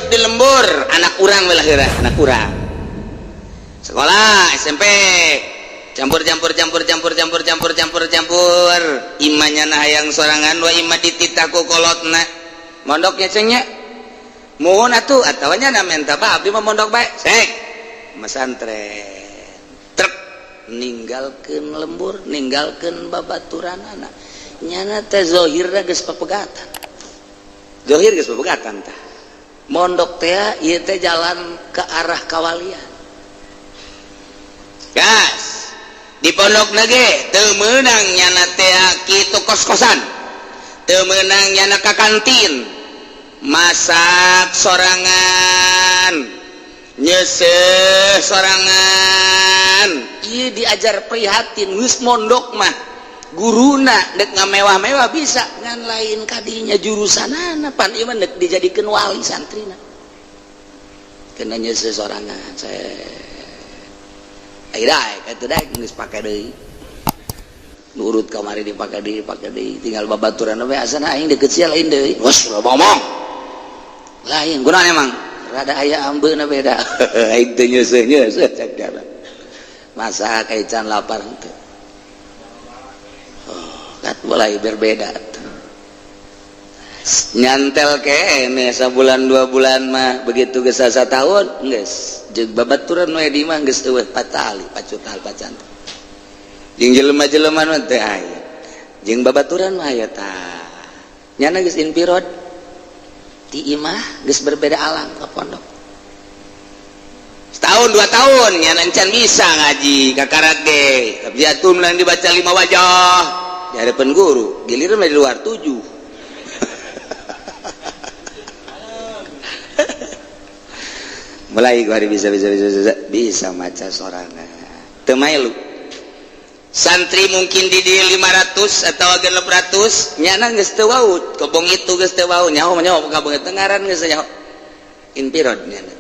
hidup di lembur anak urang lahir anak urang sekolah SMP campur imannya nah hayang sorangan wa imah dititaku kolotna mondoknya cengnya mohon atuh atawanya na menta Pak abdi mah mondok bae sek mesantren truk ninggalkeun lembur ninggalkeun babaturanana nyana teh zohirna geus papegatan zohir geus papegatan tah mondok teh ieu teh jalan ke arah kawalian gas di pondok nage teu meunang nyana teh kitu kos-kosan teu meunang nyana ka kantin masak sorangan nyeseh sorangan ieu diajar prihatin geus mondok mah guruna dek ngamewah-mewah bisa ngan lain kadinya jurusanana pan ieu mah dek dijadikeun wali santrina kena nyeseh sorangan aidai kata dah geus pake deui nurut kamari dipake deui tinggal babaturan we asana aing deukeut sia lain deui wes ngomong lain kunaon emang rada aya ambeuna beda aing teu nyeuseh cak jalan masa kaican lapar teu kat mulai berbeda nyantel kene sabulan 2 bulan mah begitu geus satahun geus jeung babaturan we di mah geus eueuh patali pacutal pacan jeung jelema-jelema mah teu aya jeung babaturan mah aya tah nyana geus infirod ti imah geus berbeda alam ka pondok setahun 2 tahun nyana encan bisa ngaji kakarage abjatun lain dibaca 5 wajah di hadapan guru giliran di luar 7 mulai hari bisa maca sorangan teu mailu santri mungkin di 500 atau 600 nyana geus teu waut kobong itu geus teu waut nyaho kabong teu ngaran geus nyaho infirod nyana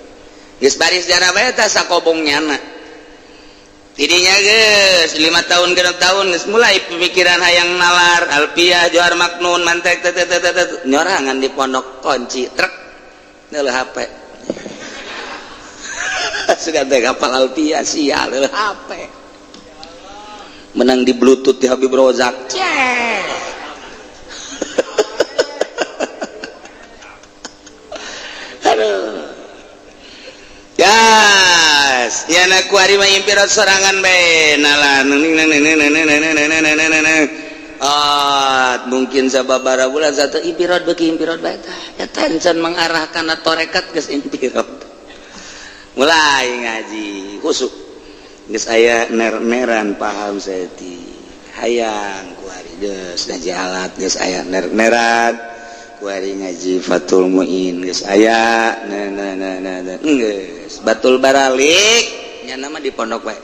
geus baris jana bae tah sakobong nyana tidinya geus 5 tahun 6 tahun geus mulai pemikiran hayang nalar alfiah johar maknun mantek nyorangan di pondok kunci truk neueuh HP sudah teh kapal alfiah sia leuh HP menang di bluetooth di Habib Rozak aduh gas nyana ku ari mah impirot sorangan bae nalan mungkin sababaraha bulan satu impirot beuki impirot bae tah eta encan mengarahkan torekat geus impirot mulai ngaji khusuk geus aya ner-neran paham saeuti hayang ku ari geus ngaji alat geus aya ner-neran ku ari ngaji Fathul Muin geus aya geus batul baralik nyana mah di pondok bae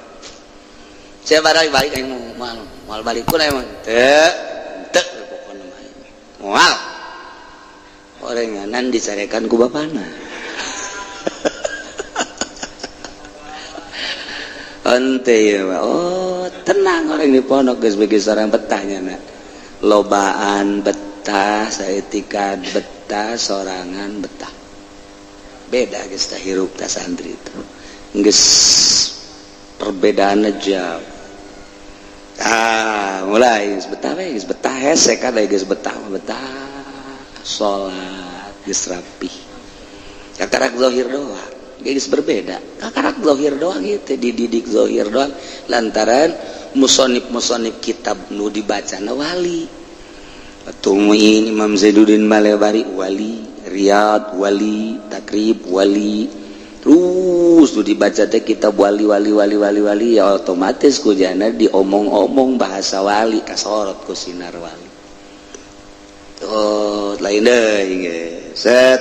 saya balik aing moal balik kula emang teu pokona mah moal orenganan dicarekan ku bapana ente ya oh tenang orang di pondok geus bagi seorang betahnya nak lobaan betah saeutika betah sorangan betah beda geus tah hirup tah santri itu geus perbedaan aja mulai geus betah we geus betah hese kada geus betah salat geus rapih kakarak zahir doang geus berbeda kakarak zahir doang gitu dididik zahir doang lantaran musonib kitab nu dibacana wali Fathul Muin Imam Zainuddin Malebari wali Riyad wali Takrib wali terus nu dibaca teh kitab wali ya otomatis ku jana diomong-omong bahasa wali kasorot ku sinar wali tuh lain deui set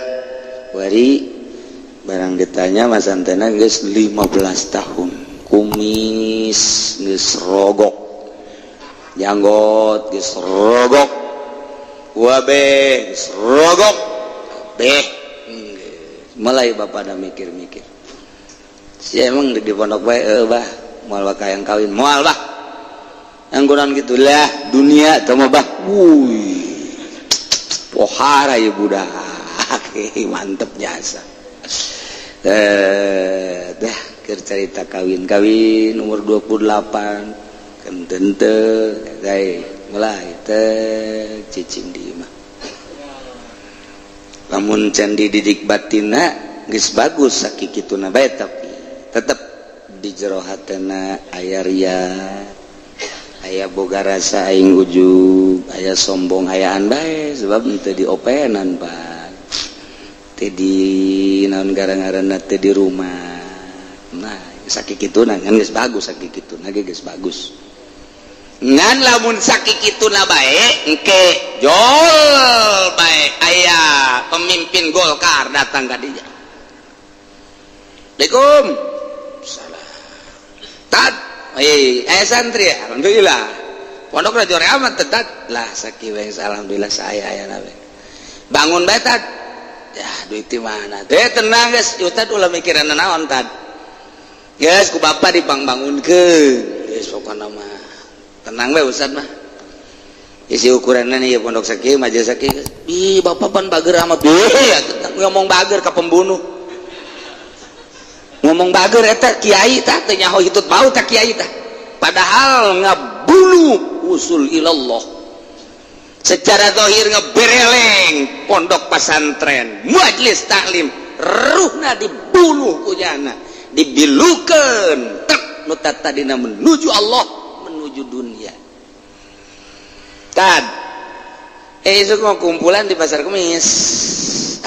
wari barang ditanya mas antena geus 15 tahun kumis geus rogok janggot geus rogok wabe geus rogok beh mulai bapak dah mikir-mikir si emang di pondok bae bah moal kayang kawin moal bah angguran gitulah dunia teu mah bah pohara ya budak mantep jasa dah cerita kawin umur 28 kan tente mulai cicing di imah lamun can dididik batina geus bagus sakikituna bae tapi tetep di jero hatena aya ria aya boga rasa aing ujug aya sombong hayaan bae sebab teu diopenan Pak teh di naon garang-garana teh di rumah nah sakikituna kan geus bagus sakikituna ge geus bagus ngan lamun sakikituna bae engke jol bae aya pemimpin Golkar datang ka dinya Assalamualaikum salam tat aya santri ya alhamdulillah pondok rajore amat tat lah sakieu alhamdulillah saya aya nabe bangun bae tat ya duit di mana teh tenang geus ustad ulah mikiran naon tat geus ku bapak dibang-bangunkeun geus pokona mah tenang we ustad mah isi ukuranna ieu pondok sakieu majelis sakieu ih bapak pan bager amat ngomong bager ka pembunuh ngomong bager eta kiai tah teu nyaho hitut bau tah kiai tah padahal ngabunuh usul ilallah secara zahir ngebereleng pondok pesantren majelis taklim ruhna dibunuh kunyana dibilukeun tek nu tadina menuju Allah menuju dunia tad esuk mau kumpulan di pasar Kemis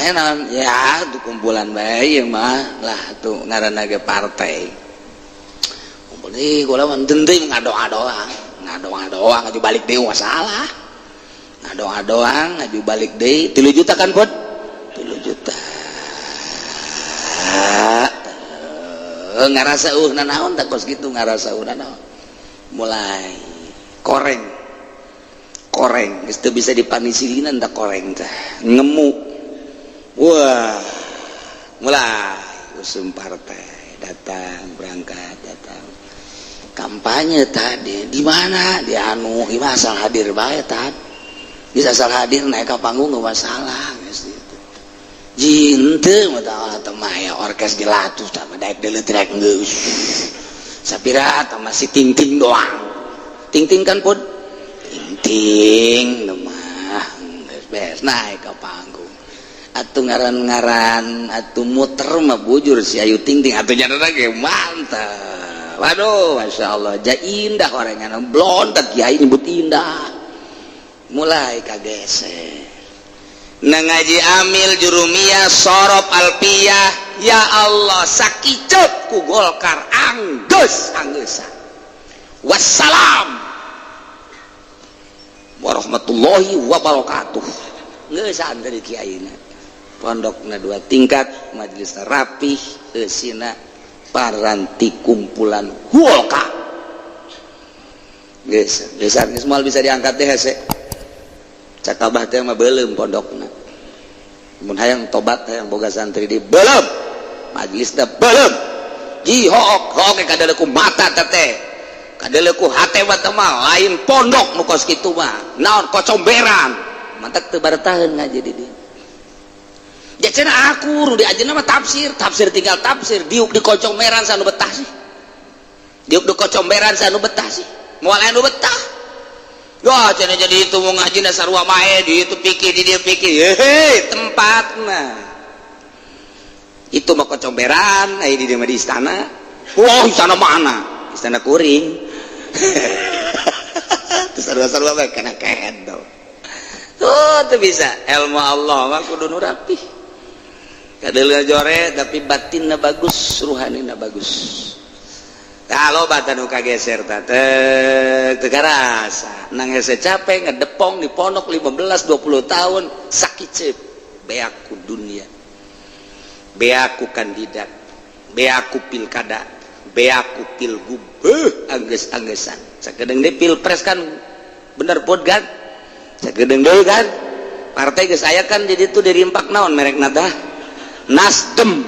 aya naon ya tuh kumpulan bae ieu mah lah tuh ngaranna ge partai kumpul deui kula mah teuing ngadoa-doang ngaju balik deui masalah ngadoa-doang ngaju balik deui 3 juta kan Pod 3 juta ngarasa naon tak kos gitu ngarasa naon mulai koreng geus teu bisa dipanisilinan tak koreng teh ngemu wah mulai usum partai datang berangkat datang kampanye tadi di mana di anu ieu asal hadir bae tad bisa asal hadir naik ke panggung nggak masalah geus gitu jinte mata mah ya orkes dilatus sama daek deletrek geus sapira atau masih ting-ting doang ting-ting kan Pod ting-ting mah beres naik ke panggung atuh ngaran-ngaran atuh muter mah bujur si ayu ting-ting atuh jadana ge mantap waduh masyaallah ja indah orangnya blondet kiai nyebut indah mulai kageser na ngaji amil jurumiyah sorop alpiyah ya Allah sakicep ku Golkar anggeus wassalam warahmatullahi wabarakatuh ngeusan dari kiaina pondokna 2 tingkat majelisna rapih eusina paranti kumpulan Golkar geus moal bisa diangkat teh hese cakabah teh mah beuleum pondokna mun hayang tobat hayang boga santri di beuleum majelisna beuleum jihok kadeleku mata teh kadeleku hate mah lain pondok nu kos kitu mah naon kocomberan mantak teu baretaheun ngaji di dieu ya cenah aku nu diajeunna mah tafsir tinggal tafsir diuk di kocomberan sanu betah sih diuk di kocomberan sanu betah sih moal anu betah wah cenah jadi itu mau ngaji sarua mae di itu pikir di dia pikir tempatna itu mah kocomberan aya di dia mah di istana wah istana mana istana kuring terus sarua bae kana kedo tuh bisa ilmu Allah mah kudu nu rapih kadeuleuna jore tapi batinna bagus ruhanina bagus kalau batanu kageser teu karasa nang hese capek ngedepong di pondok 15-20 tahun sakicep beaku dunia beaku kandidat beaku pilkada beaku pilgub anggeus-anggesan sakedeung deui pilpres kan bener Pod kan sakedeung deui kan partai geus aya kan jadi itu dari impak naon merekna tah Nasdem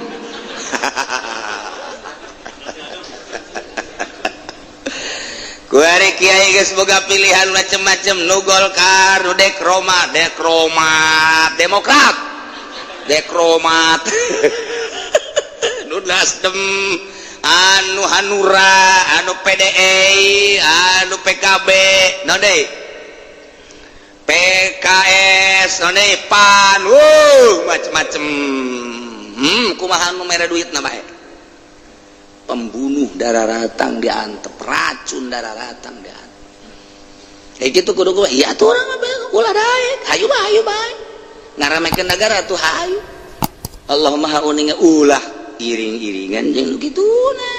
kuari kiai geus boga pilihan macem-macem nu Golkar nu dekromat Demokrat dekromat Nasdem anu Hanura anu PDE anu PKB no deui PKS no deui PAN macem-macem kumaha anu mere duitna bae pembunuh Dararatang diantep racun Dararatang diantep kayak gitu kudu gua iya tuh orang mah ulah daek hayu bae ngaramekeun negara tuh hayu Allahumma hauninga ulah iring-iringan jeung kituna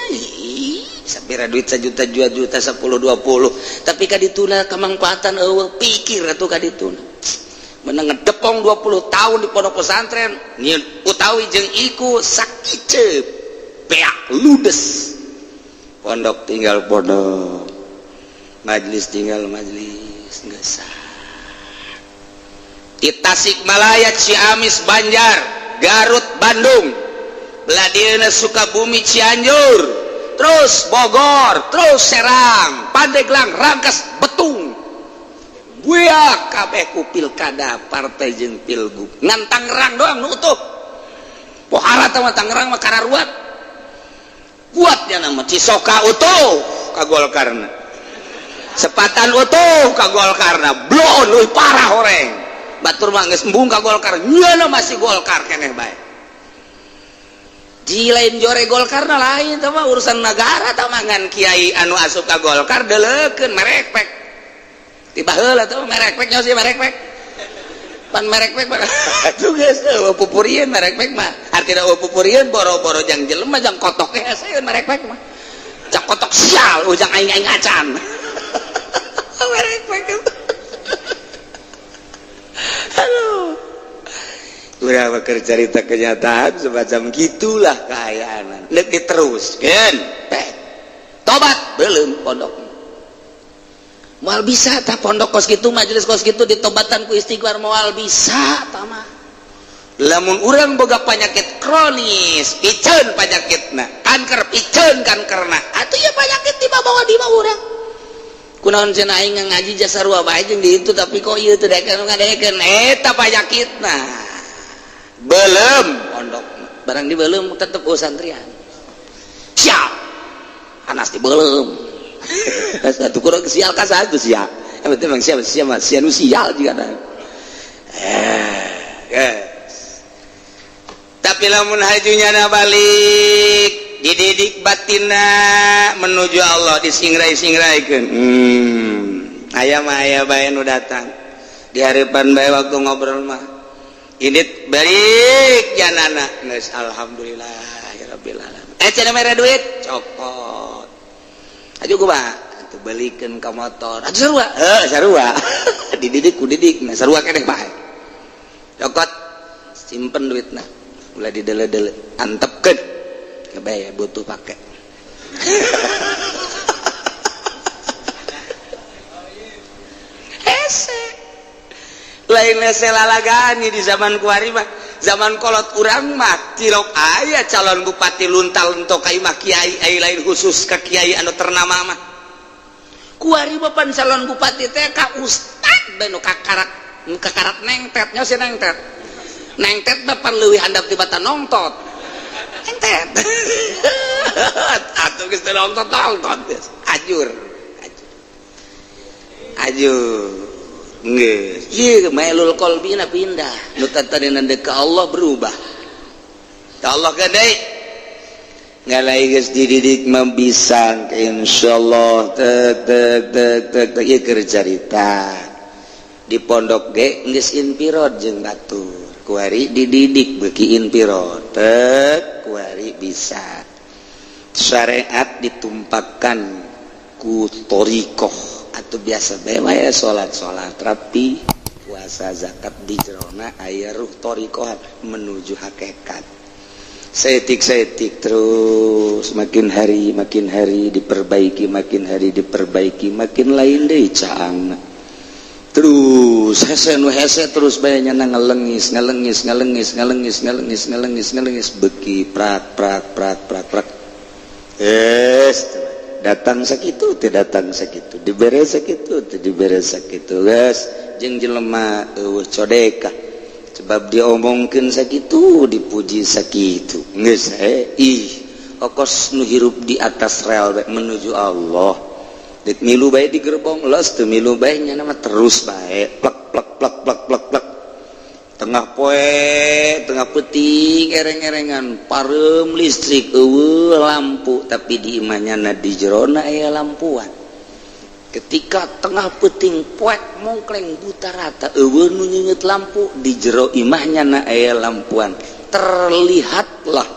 sapira duit sejuta 10 20 tapi kadituna kamangpaatan eueuh pikir atuh kadituna menang ngedepong 20 tahun di pondok pesantren nyieun utawi jeung iku sakiceu beak ludes pondok tinggal pondok majelis tinggal majelis geus sah di Tasikmalaya Ciamis Banjar Garut Bandung Beladieuna Sukabumi Cianjur terus Bogor terus Serang Pandeglang Rangkas Betung buyak kabeh ku pilkada partai jeung pilgub ngan Tangerang doang nu utuh pohara teh Tangerang mah kararuat kuatnya nama Cisoka utuh ka Golkarna Sepatan utuh ka Golkarna blon leuwih parah horeng batur mah geus embung ka Golkar nyeuna masih Golkar keneh bae di lain jore Golkar na lain teh mah urusan negara teh mah ngan kiai anu asup ka Golkar deulekeun merekpek tiba heula teh merekpek nya sih merekpek pan merekpek atuh geus pupurieun merekpek mah artina pupurieun boro-boro jang jelema jang kotok teh hese merekpek mah cak kotok sial ujang aing-aing acan merekpek aduh urang keur carita kenyataan semacam gitulah kaayaan neuk diteruskeun tobat belum pondok moal bisa tah pondok kos kitu majelis kos kitu ditobatan ku istighfar moal bisa tah mah lamun urang boga penyakit kronis piceun penyakitna kanker piceun kankerna atuh ya penyakit dibawa di bawah urang kunaon cenah aing ngaji jasarua bae jeung di itu tapi kok ieu teu daekeun ngadekeun eta penyakitna belum pondok barang di belum tetep santrian siap anas di belum satu kurang sial ka satu siap yang penting memang siap sianu sial juga ada tapi lamun hajunya na balik dididik batinna menuju Allah disingrai-singraikeun aya mah aya bae nu datang di harapan bae waktu ngobrol mah ini balik janana geus alhamdulillahirabbil alamin cenah mere duit copot aju kumaha atuh balikeun ka motor atuh sarua sarua dididik ku didik nah sarua keneh bae cokot simpen duitna ulah didele-dele antepkeun kabeh butuh pake hese lain hese lalagani di zaman kuari mah zaman kolot urang mah tilok aya calon bupati luntal entok ka imah kiai ai lain khusus ka kiai anu ternama mah kuari bapan calon bupati teh ka ustad banu kakarat nengtet nya si nengtet bapan leuwih handap tibatan nongtot nengtet atuh geus teu nongtot ajur nggak, iya melul kolbina pindah, nu tadinya dek Allah berubah, Allah gede, nggak lagi guys dididik membisang, insyaallah tek iya kerjarita, di pondok ge nggak inpirod jeung batur, kuari dididik beki inpirod, tek kuari bisa, syariat ditumpahkan ku torikoh. Atau biasa bewa ya sholat rapi puasa zakat di jerona aya ruh torikohan menuju hakikat setik terus makin hari diperbaiki makin lain deh caang terus hese terus bayanya ngelengis beki prak datang sakitu diberes sakitu guys jeung jelema eueuh codekah sebab diomongkeun sakitu dipuji sakitu geus okos nu hirup di atas rel menuju Allah dik milu bae di gerbong los teu milu bae nya nama terus bae plek plek plek plek plek plek tengah poe tengah peuting ereng-erengan pareum listrik eueuh lampu tapi di imahnya di jerona aya lampuan ketika tengah peuting poek mongkleng buta rata eueuh nu nyeungeut lampu di jero imahnya aya lampuan terlihatlah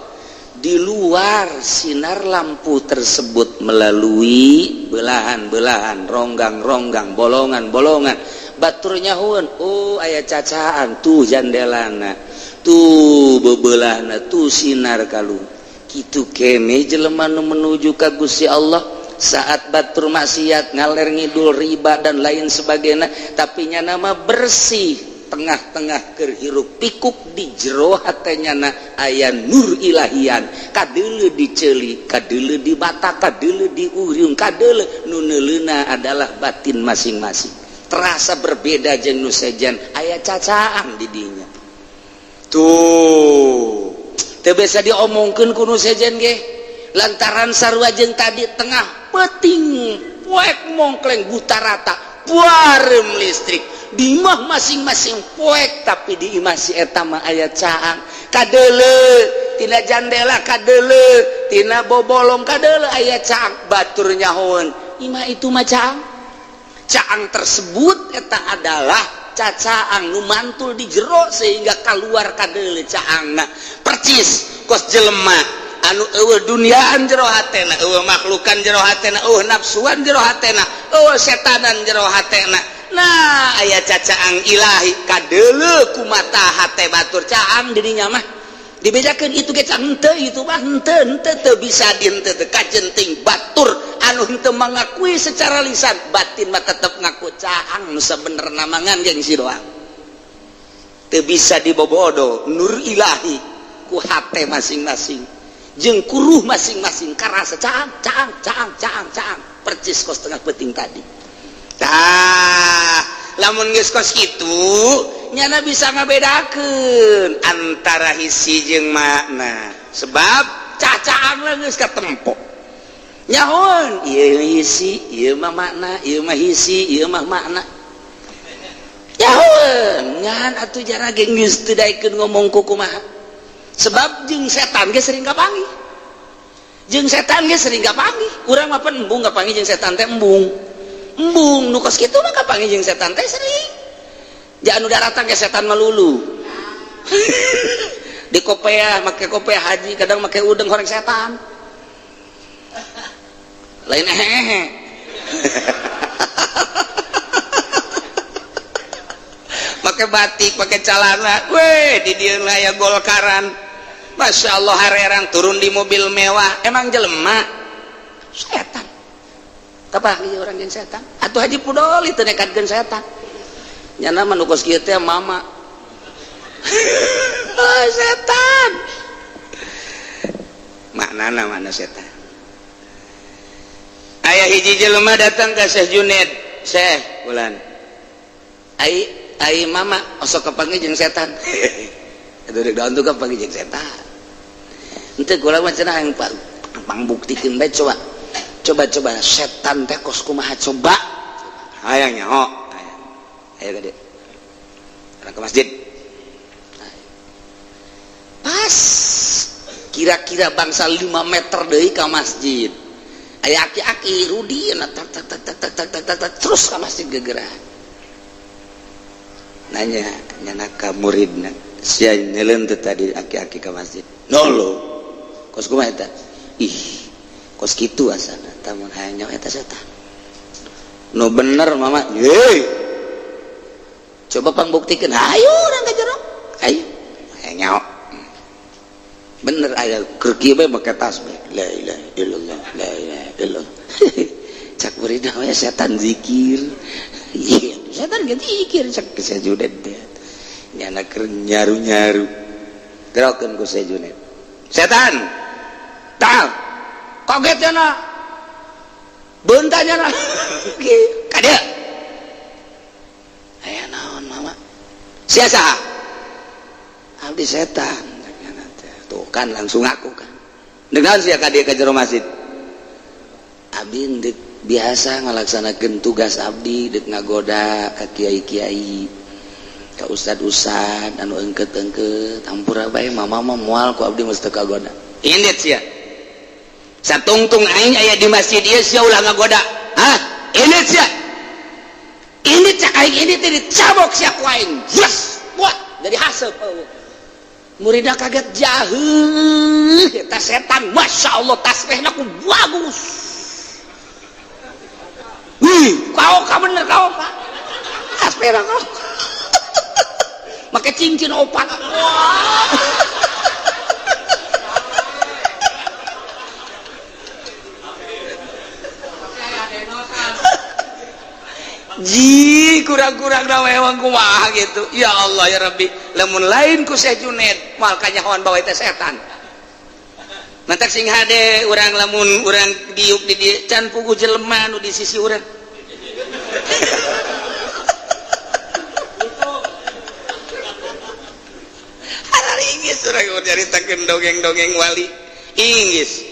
di luar sinar lampu tersebut melalui belahan-belahan ronggang-ronggang bolongan-bolongan batur nyahueun oh aya cacaan tuh jandelana tuh bebelahna tuh sinar kalu kitu kene jelema nu menuju ka Gusti Allah saat batur maksiat ngaler ngidul riba dan lain sebagainya tapi nya nama bersih tengah-tengah keur hirup pikuk di jero hatenya na aya nur ilahian kadeuleu diceuli kadeuleu di bata kadeuleu di uriung kadeuleu nu neuleuna adalah batin masing-masing terasa berbeda jeung nu sejen aya cacaan di dinya tuh teu biasa diomongkeun ku nu sejen ge lantaran sarua jeung tadi tengah peting poek mongkleng buta rata puarem listrik di imah masing-masing poek tapi di imah si eta mah aya caang kadeuleu tina jandela kadeuleu tina bobolong kadeuleu aya caang batur nyahoeun imah itu mah caang caang tersebut eta adalah cacaang nu mantul di jero sehingga keluar kadeuleu caangna percis kos jelema anu eueuh duniaan jero hatena eueuh makhlukan jero hatena eueuh nafsuan jero hatena eueuh setanan jero hatena nah aya cacaang ilahi kadeuleu ku mata hate batur caang di dinya mah dibedakeun itu ge caang henteu itu mah henteu teu bisa henteu teu kajenting batur anu henteu mangakui secara lisan batin mah tetep ngaku caang nu sabenerna mangan geng si doang teu bisa dibobodo nur ilahi ku hate masing-masing jeung kuruh masing-masing karasa caang percis kos tengah peuting tadi tah lamun geus kos kitu nyana bisa ngabedakeun antara hisi jeung makna sebab cacaang geus katempo nyahoon ieu hisi ieu mah makna ieu mah hisi ieu mah makna nyahoon ngan atuh jana ge geus teu daekeun ngomong ku kumaha sebab jeung setan ge sering kapanggih jeung setan ge sering kapanggih urang mah pan embung kapanggih jeung setan teh embung nu kos kitu mah kapanggih jeung setan teh sering ja anu daratan ge setan melulu di kopiah make kopiah haji kadang make udeng horeng setan lain hehehe make batik make calana weh di dieu aya golkaran Masya Allah harerang turun di mobil mewah emang jelema setan kapanggih orang jeung setan atuh haji pudol itu nekatkeun setan nyana mah nu kos kieu teh mama oh, setan maknana mana setan aya hiji jelema datang ka Syekh Junaid Syekh ulan ai mama osok kapanggih jeung setan duduk daun tuh kapanggih jeung setan ente kula mah cenah yang pangbuktikeun bae coba setan teh kos kumaha coba hayang nyaho aya gede ke masjid pas kira-kira bangsa 5 meter deui ka masjid aya aki-aki rudi tak terus ka masjid gegeran nanya nyana ka muridna sia nyeleun teh tadi aki-aki ka masjid nolo kos kumaha eta ih kos kitu asana tamun hayang nyaho eta setan nu bener mama ye coba pangbuktikeun hayu urang ka jero hayu hayang nyaho bener aya keur kieu bae make tasbih la ilaha illallah la ilaha illallah cak muridna we setan zikir iya setan ge zikir cak kesajudan teh nyana keur nyaru-nyaru gerokeun ku Junaid setan tah kaget cenah beunta cenah kadeu aya naon mama sia saha abdi setan tuh kan langsung ngaku kan dengan sia ka dieu ka jero masjid abdi dek biasa ngalaksanakeun tugas abdi dek ngagoda ka kiai-kiai ka ustad-ustad anu engkeut-engkeut ampura bae mama moal ku abdi mesti kagoda indit sia satungtung aing aya di masjid ieu sia ulah ngagoda hah indit sia indit cak aing indit dicabok sia ku aing yes buat jadi haseup muridna kaget jaheuh eta setan masyaallah tasbihna ku bagus kau bener kau pak tasbihna kau make cincin opat ji kurang-kurang na wewang kumaha gitu ya Allah ya Rabbi lamun lain ku Syekh Junaid mal kanyahoan bawa teh setan mantak sing hade urang lamun urang diuk di dieu can pugu jelema nu di sisi urang harari inggis urang nyaritakeun dongeng-dongeng wali inggis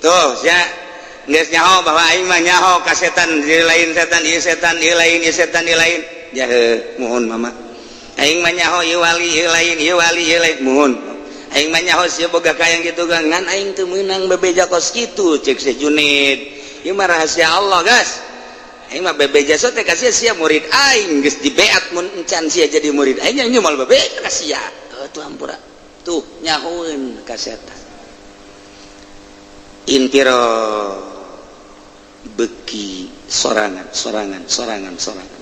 tuh sia geus nyaho bahwa aing mah nyaho ka setan ieu lain setan ieu setan ieu lain ieu setan ieu lain jaheuh muhun mama aing mah nyaho ieu wali ieu lain ieu wali ieu lain muhun aing mah nyaho sieu boga kayang kitu gang ngan aing teu meunang bebeja kos kitu ceuk Syekh Junaid ieu mah rahasia Allah guys aing mah bebeja so teh ka sia murid aing geus dibeat mun encan sia jadi murid aing nya nyomal bebeja ka sia tuh ampura tuh nyahoeun ka setan intiro beki sorangan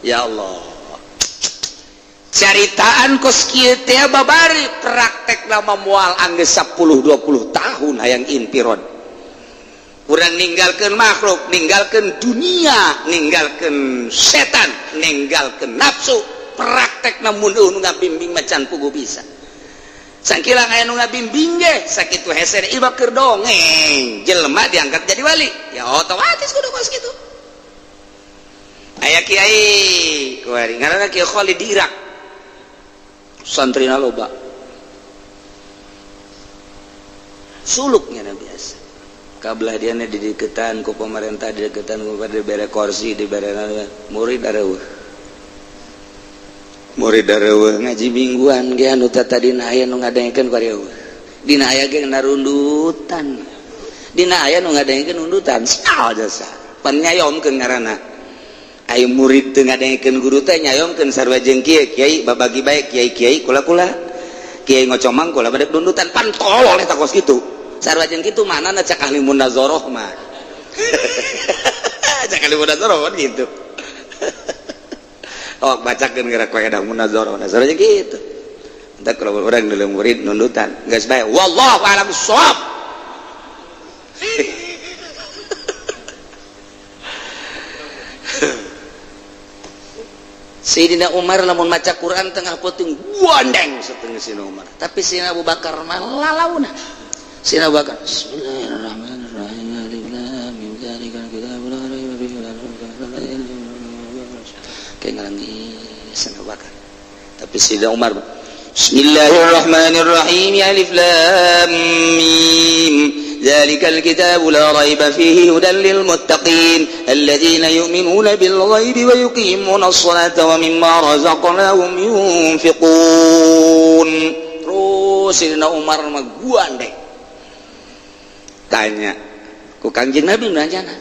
ya Allah caritaan kos kieu teh babari praktek nama moal anggeus 10-20 tahun hayang infirod urang ninggalkeun makhluk ninggalkeun dunia ninggalkeun setan ninggalkeun nafsu praktek namun nu ngabimbing macan pugu bisa sangkilang aya nu ngabimbing ge sakitu hese iba keur dongeng jelema diangkat jadi wali ya otomatis kudu kos kitu aya kiai kuari ngaranna Kiai Khalid di Irak santrina loba suluknya biasa kabelah dia di deketan ku pemerintah di deketan ku dibere kursi dibere murid dareueuh ngaji mingguan ge anu tadina aya nu ngadaengkeun kareueuh dina aya ge narundutan dina aya nu ngadaengkeun undutan saha jasa pan nyayomkeun ngaranna aya murid teu ngadaengkeun guru teh nyayomkeun sarua jeung kiai babagi bae kiai kula kiai ngocomang kula bade dundutan pan tolol eta kos kitu sarua jeung kitu manana cak ahli munazarah mah cak ahli munazarah gitu oh bacakeun geura kaya munazarah aja gitu entar kalau orang dulu murid nundutan geus bae wallahu a'lam bissawab Sayyidina Umar lamun maca Quran tengah puting buandeng setengah Sayyidina Umar tapi Sayyidina Abu Bakar mah lalauna Sayyidina Abu Bakar bismillahirrahmanirrahim alif lam mim dzalikal kitabul la raiba fihi kayak nangis Sayyidina Abu Bakar tapi Sayyidina Umar bismillahirrahmanirrahim alif lam mim dzalikal kitabul la raiba fihi hudal lil muttaqin alladzina yu'minuna bil ghaibi wa yuqimunas sholata wa mimma razaqnahum yunfiqun terus Sayyidina Umar mah guandeng tanya ku Kangjeng Nabi nanjana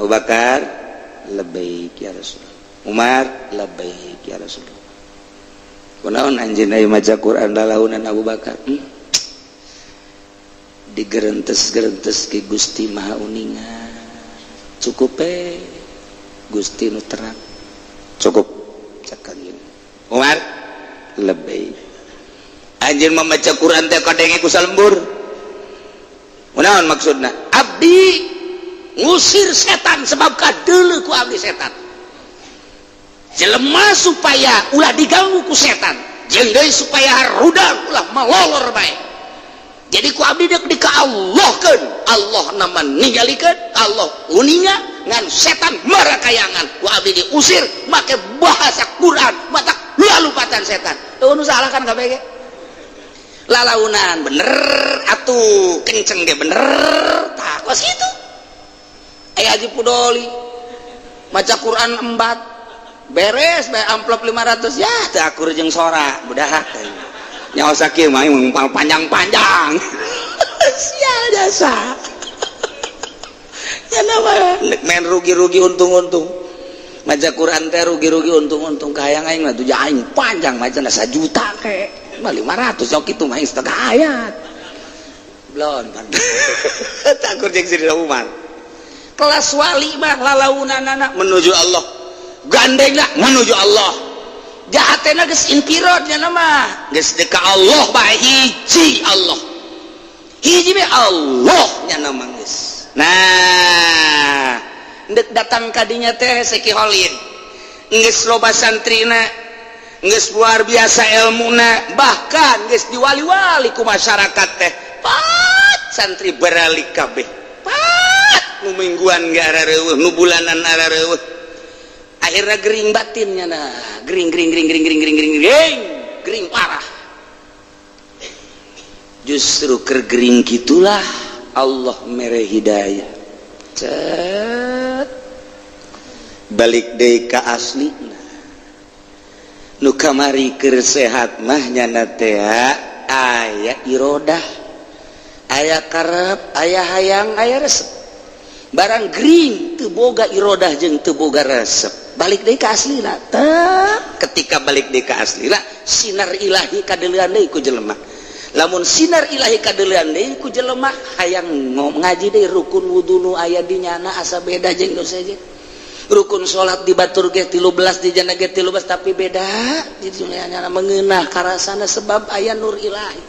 Abu Bakar labbaik ya Rasul Umar labbaik ya Rasulullah kunaon anjeun aya maca Quran lalaunan Abu Bakar digerentes-gerentes ke Gusti Maha Uningan cukup Gusti nu terang cukup cakang Umar labbaik anjeun mamaca Quran teh kadenge ku salembur kunaon maksudna abdi ngusir setan sebab kadeuleu ku abdi setan jelema supaya ulah diganggu ku setan jeung deui supaya rudal ulah malolor bae jadi ku abdi deuk ka Allahkeun Allah nama ninggalikeun Allah uninga ngan setan marakayangan ku abdi diusir make bahasa Quran matak lalupatan setan nu salah kan kabeh ge lalaunan bener atuh kenceng ge bener tah kos itu aya Haji Pudoli maca Quran embat beres bae amplop 500 ya teu akur jeung sora budak nyaos sakieu mah panjang-panjang sia jasa ya nama main rugi-rugi untung-untung maca Quran teh rugi-rugi untung-untung kahayang aing mah tuh aing panjang macana 1 juta ke 500 sok kitu mah setengah ayat blon takur jeung Sidina Umar kelas wali mah lalaunanana menuju Allah gandengna menuju Allah jahatena geus infirad nya mah geus deka Allah bae hiji Allah hiji be Allah nya mah geus nah ndek datang kadinya teh Seki Holid geus loba santrina geus luar biasa ilmuna bahkan geus diwali-wali ku masyarakat teh pat santri beralik kabeh pat nu mingguan ge arareueuh nu bulanan arareueuh akhirna gering batinnya nah gering parah justru keur gering gitulah Allah mere hidayah cet balik deui ka aslina nu kamari keur sehat mah nyana teh aya irodah aya karep aya hayang aya resep barang gering teu boga irodah jeung teu boga resep balik deui ka aslina teh ketika balik deui ka aslina sinar ilahi kadeulean deui ku jelema lamun sinar ilahi kadeulean deui ku jelema hayang ngaji deui rukun wudu nu aya di nyana asa beda jeung nu seje rukun salat dibatur ge 13 di jana ge 13 tapi beda jadi nyana mengeunah karasana sebab aya nur ilahi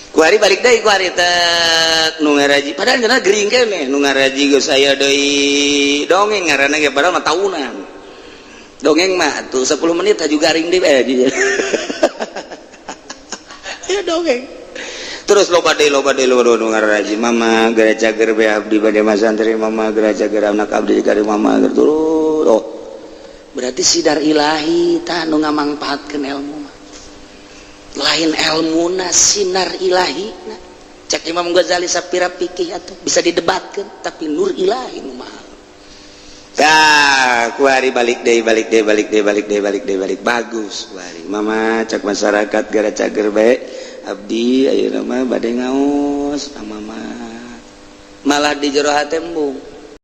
ku hari balik deui ku hari teh nu ngaraji padahal cenah gering keneh nu ngaraji geus aya deui dongeng ngaranna ge padahal mah taunan dongeng mah tuh 10 menit aju garing deui ya dongeng terus loba deui nu ngaraji mama gereja ger be abdi bade masantri mama gereja ger anak abdi kari mama ger turut oh berarti sidar ilahi tah nu ngamangpaatkeun ilmu mah lain ilmuna sinar ilahi nah. Cek Imam Ghazali sapira pikih atuh bisa didebatkeun tapi nur ilahi nu mahal tah ku hari balik deui bagus ku hari mama cek masyarakat gereja ger bae abdi ayeuna mah bade ngaos mama malah di jero hate embung